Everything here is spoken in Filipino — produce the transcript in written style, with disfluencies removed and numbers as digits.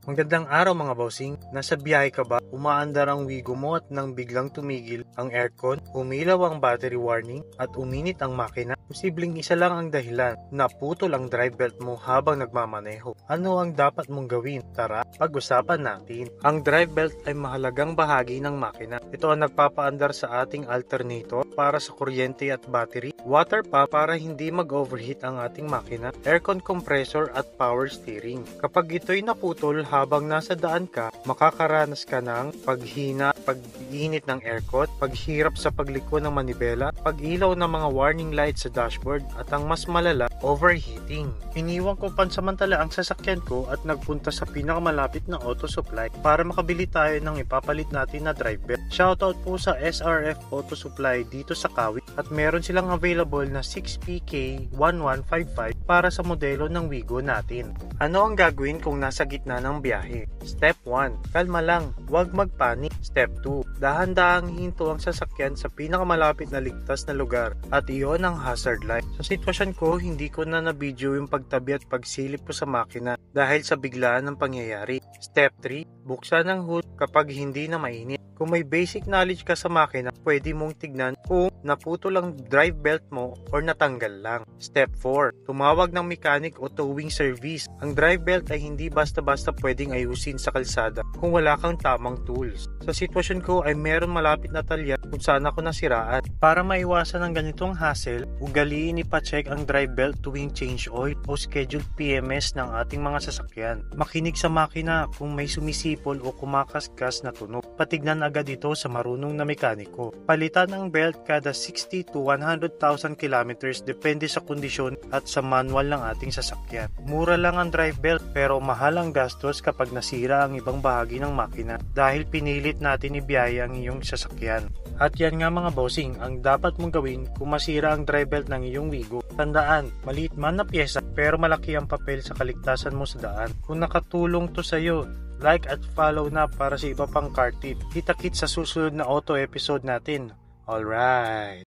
Magandang araw mga bossing. Nasa biyahe ka ba? Umaandar ang Wigo mo at nang biglang tumigil ang aircon, umilaw ang battery warning at uminit ang makina? Posibleng isa lang ang dahilan, naputol ang drive belt mo habang nagmamaneho. Ano ang dapat mong gawin? Tara, pag-usapan natin. Ang drive belt ay mahalagang bahagi ng makina. Ito ang nagpapaandar sa ating alternator para sa kuryente at battery, water pump para hindi mag-overheat ang ating makina, aircon compressor at power steering. Kapag ito'y naputol habang nasa daan ka, makakaranas ka ng paghina, pag-init ng aircon, paghirap sa pagliko ng manibela, pag-ilaw ng mga warning lights sa dashboard, at ang mas malala, overheating. Iniwan ko pansamantala ang sasakyan ko at nagpunta sa pinakamalapit na auto supply para makabili tayo ng ipapalit natin na drive belt. Shoutout po sa SRF Auto Supply dito sa Kawit at meron silang available na 6PK1155 para sa modelo ng Wigo natin. Ano ang gagawin kung nasa gitna ng biyahe? Step 1. Kalma lang, huwag magpanik. Step 2. Dahan-dahang hinto ang sasakyan sa pinakamalapit na ligtas na lugar at iyon ang hazard light. Sa sitwasyon ko, hindi ko na na-video yung pagtabi at pagsilip ko sa makina dahil sa biglaan ng pangyayari. Step 3. Buksan ang hood kapag hindi na mainit. Kung may basic knowledge ka sa makina, pwede mong tignan kung naputol ang drive belt mo or natanggal lang. Step 4. Tumawag ng mechanic o towing service. Ang drive belt ay hindi basta-basta pwedeng ayusin sa kalsada kung wala kang tamang tools. Sa sitwasyon ko ay meron malapit na talya kung saan ako nasiraan. Para maiwasan ang ganitong hassle, ugaliin ipacheck ang drive belt tuwing change oil o scheduled PMS ng ating mga sasakyan. Makinig sa makina kung may sumisipol o kumakaskas na tunog. Patignan agad ito sa marunong na mekaniko. Palitan ang belt kada 60 to 100,000 kilometers depende sa kondisyon at sa manual ng ating sasakyan. Mura lang ang drive belt pero mahal ang gastos kapag nasira ang ibang bahagi ng makina dahil pinilit natin ibiyahe ang iyong sasakyan. At yan nga mga bossing, ang dapat mong gawin kung masira ang drive belt ng iyong Wigo. Tandaan, maliit man na pyesa pero malaki ang papel sa kaligtasan mo sa daan. Kung nakatulong to sa iyo, like at follow na para sa iba pang car tip. Kita-kits sa susunod na auto episode natin. Alright!